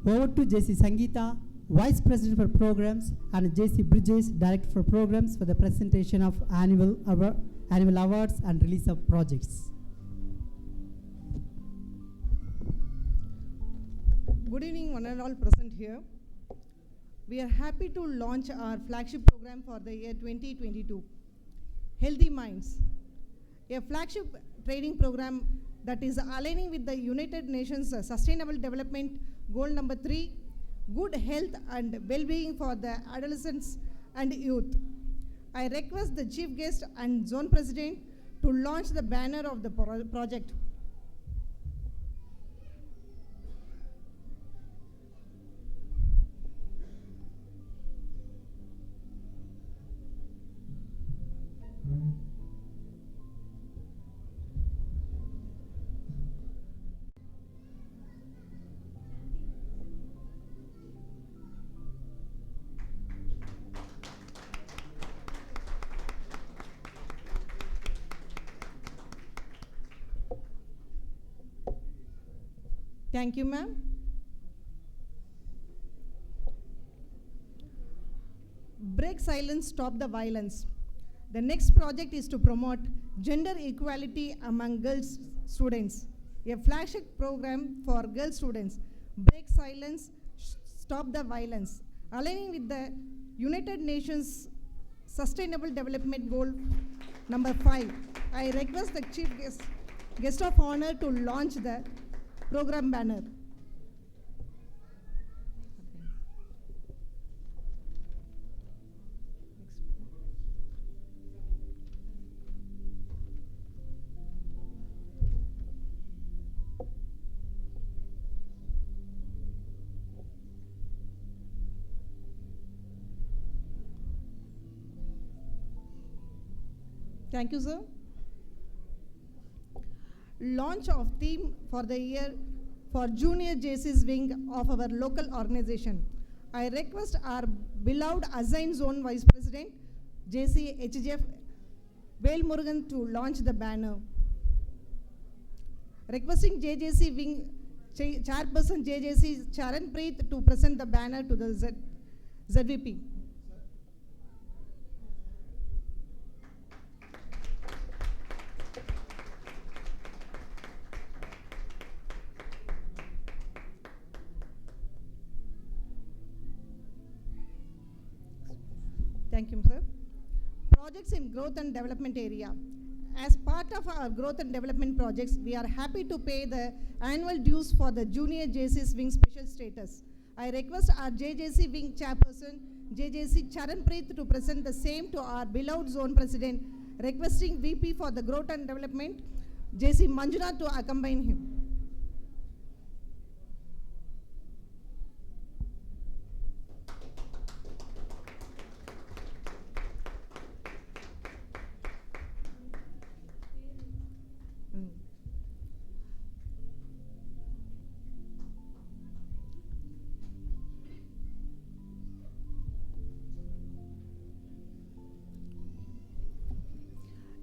Over to JC Sangeeta, Vice President for Programs, and JC Bridges, Director for Programs, for the presentation of annual awards and release of projects. Good evening, one and all present here. We are happy to launch our flagship program for the year 2022, Healthy Minds, a flagship training program that is aligning with the United Nations Sustainable Development Goal number 3, good health and well-being for the adolescents and youth. I request the Chief Guest and Zone President to launch the banner of the project. Thank you, ma'am. Break silence, stop the violence. The next project is to promote gender equality among girls students, a flagship program for girl students. Break silence, stop the violence. Aligning with the United Nations Sustainable Development Goal number 5, I request the Chief Guest of Honor to launch the program banner. Thank you, sir. Launch of theme for the year for Junior JC's wing of our local organization. I request our beloved Assigned Zone Vice President, JC HGF Vel Murugan, to launch the banner. Requesting JJC wing Chairperson JJC Charan Preet to present the banner to the ZVP. Thank you, sir. Projects in growth and development area. As part of our growth and development projects, we are happy to pay the annual dues for the Junior JC's Wing Special Status. I request our JJC Wing Chairperson, JJC Charan Preet, to present the same to our beloved Zone President, requesting VP for the growth and development, JC Manjunath, to accompany him.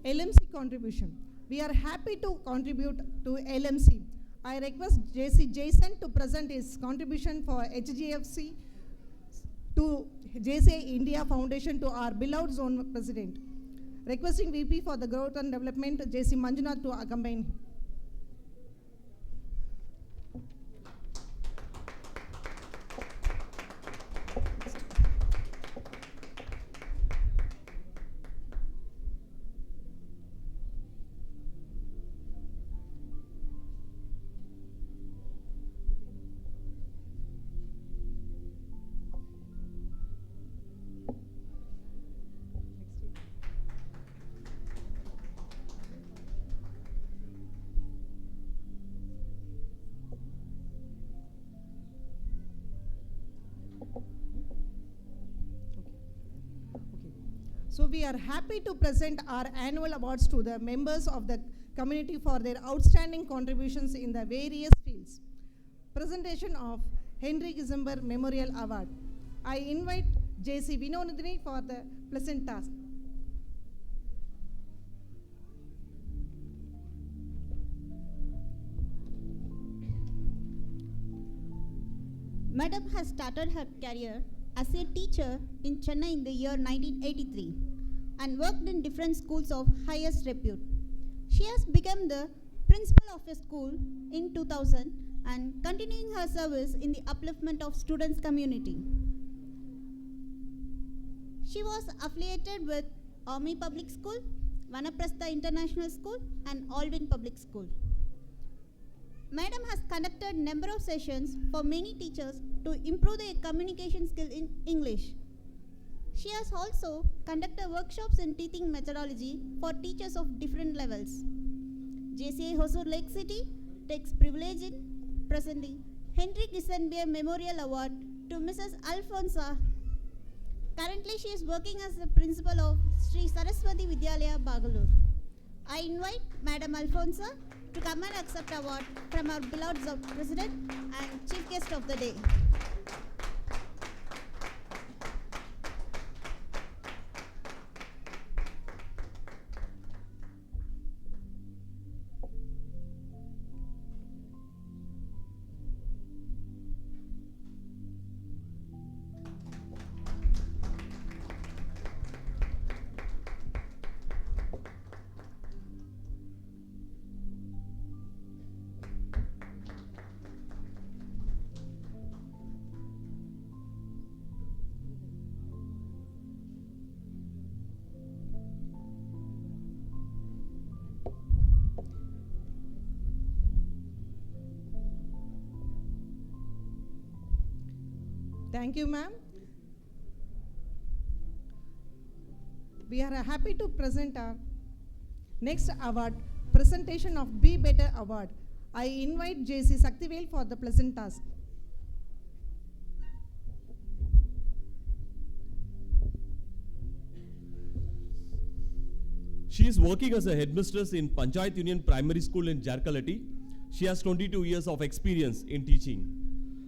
LMC contribution. We are happy to contribute to LMC. I request JC Jason to present his contribution for HGFC to JC India Foundation to our beloved Zone President. Requesting VP for the Growth and Development, JC Manjunath, to accompany him. So we are happy to present our annual awards to the members of the community for their outstanding contributions in the various fields. Presentation of Henry Gizember Memorial Award. I invite JC Vinodini for the pleasant task. Madam has started her career as a teacher in Chennai in the year 1983 and worked in different schools of highest repute. She has become the principal of a school in 2000 and continuing her service in the upliftment of students' community. She was affiliated with Army Public School, Vanaprastha International School and Alvin Public School. Madam has conducted number of sessions for many teachers to improve their communication skill in English. She has also conducted workshops in teaching methodology for teachers of different levels. JCI Hosur Lake City takes privilege in presenting Henry Kissenbeer Memorial Award to Mrs. Alfonsa. Currently, she is working as the principal of Sri Saraswati Vidyalaya, Bagalur. I invite Madam Alfonsa to come and accept award from our beloved President and Chief Guest of the day. Thank you, ma'am. We are happy to present our next award, presentation of Be Better Award. I invite JC Saktivel for the pleasant task. She is working as a headmistress in Panchayat Union Primary School in Jarkalati. She has 22 years of experience in teaching.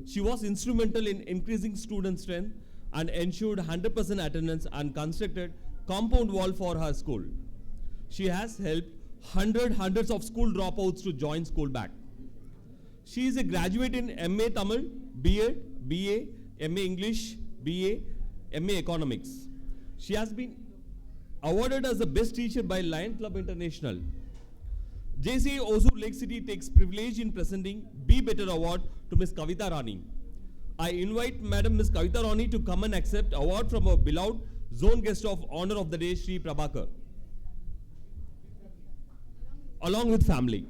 She was instrumental in increasing student strength and ensured 100% attendance and constructed compound wall for her school. She has helped hundreds of school dropouts to join school back. She is a graduate in MA Tamil, BEd, BA, MA English, BA, MA Economics. She has been awarded as the best teacher by Lion Club International. JCA Hosur Lake City takes privilege in presenting Be Better Award to Ms. Kavita Rani. I invite Madam Ms. Kavita Rani to come and accept award from our beloved Zone Guest of Honor of the Day, Sri Prabhakar, along with family.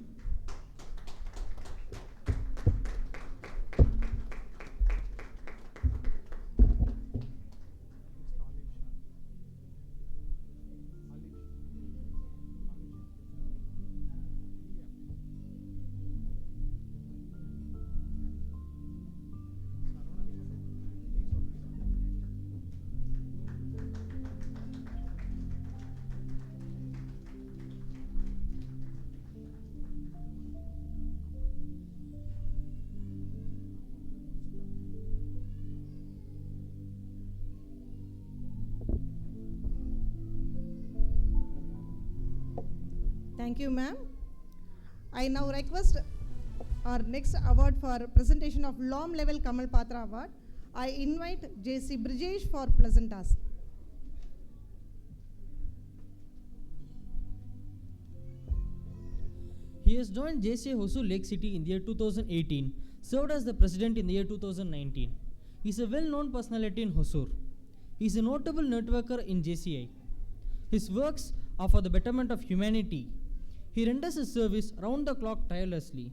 Thank you, ma'am. I now request our next award for presentation of LOM Level Kamal Patra Award. I invite JC Brijesh for pleasant task. He has joined JCA Hosur Lake City in the year 2018, served as the president in the year 2019. He is a well-known personality in Hosur. He is a notable networker in JCI. His works are for the betterment of humanity. He renders his service round the clock tirelessly.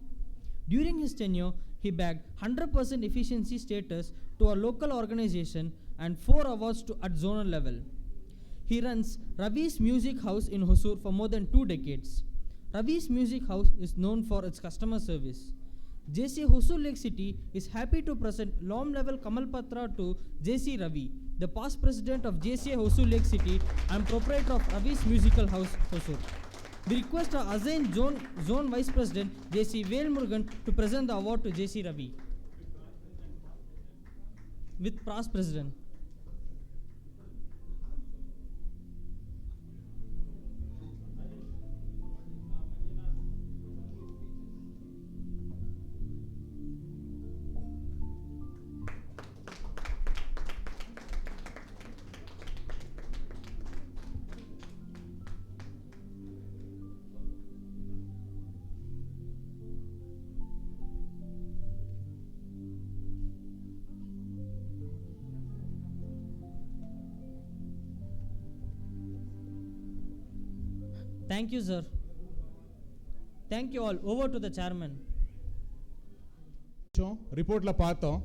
During his tenure, he bagged 100% efficiency status to a local organization and 4 awards at zonal level. He runs Ravi's Music House in Hosur for more than 2 decades. Ravi's Music House is known for its customer service. JC Hosur Lake City is happy to present LOM Level Kamal Patra to JC Ravi, the past president of JCA Hosur Lake City and proprietor of Ravi's Musical House, Hosur. We request our assigned zone Vice President JC Vel Murugan to present the award to JC Ravi. With past president. Thank you, sir. Thank you all. Over to the chairman. ரிப்போர்ட்டில் பார்த்தோம்.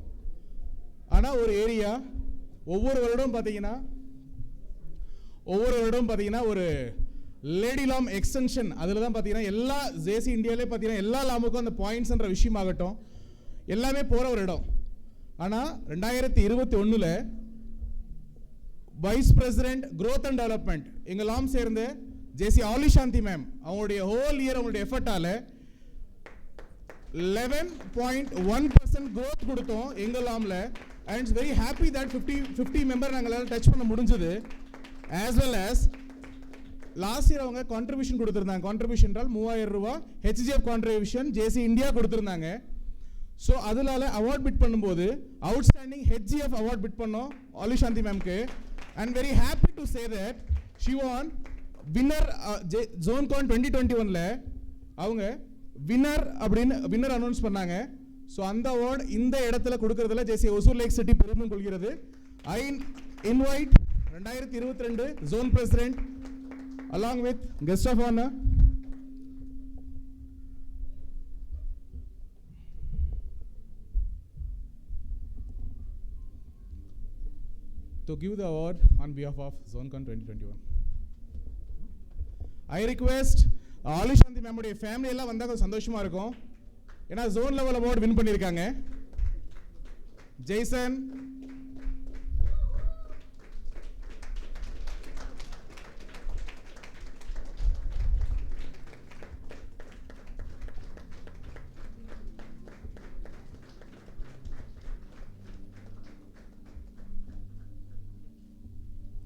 ஆனால் ஒரு area ஒவ்வொரு வருடம் பார்த்தீங்கன்னா ஒரு lady லாம் extension அதில் தான் பார்த்தீங்கன்னா எல்லா ஜேசி இந்தியாவிலே பார்த்தீங்கன்னா எல்லா லாமுக்கும் அந்த பாயிண்ட்ஸ்ன்ற விஷயமாகட்டும் எல்லாமே போகிற ஒரு இடம். ஆனால் 2021 vice president growth and development எங்கள் லாம் சேர்ந்த ஜேசி ஆலி சாந்தி மேம் அவங்களுடைய ஹோல் இயர் அவங்களுடைய எஃபர்ட்டால் 11.1% growth கொடுத்தோம் எங்கள் லாமில். And it's very happy that 50 member நாங்கள் டச் பண்ண முடிஞ்சது. As well as last year அவங்க கான்ட்ரிபியூஷன் கொடுத்துருந்தாங்க. கான்ட்ரிபியூஷன் என்றால் 3000 ரூபா HGF கான்ட்ரிபியூஷன் ஜேசி இந்தியா கொடுத்துருந்தாங்க. ஸோ அதனால அவார்ட் பிட் பண்ணும்போது அவுட்ஸ்டாண்டிங் HGF அவார்ட் பிட் பண்ணோம் ஆலி சாந்தி மேம்க்கு. And very happy to say that she won winner zonecon 2021 அவங்க வின்னர் அனௌன்ஸ் பண்ணாங்க. ஸோ அந்த அவார்டு இந்த இடத்துல கொடுக்கறதுல ஜேசி ஒசூர் லேக் சிட்டி பெருமை கொள்கிறது. I invite 2022 zone president along with guest of honor to give the award on behalf of ZoneCon 2021. I request ஆலி சாந்தி மேமுடைய family எல்லாம் வந்தால் கொஞ்சம் சந்தோஷமாக இருக்கும். ஏன்னா ஜோன் லெவல் அவார்டு வின் பண்ணியிருக்காங்க. Jaison,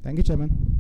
thank you, Chairman.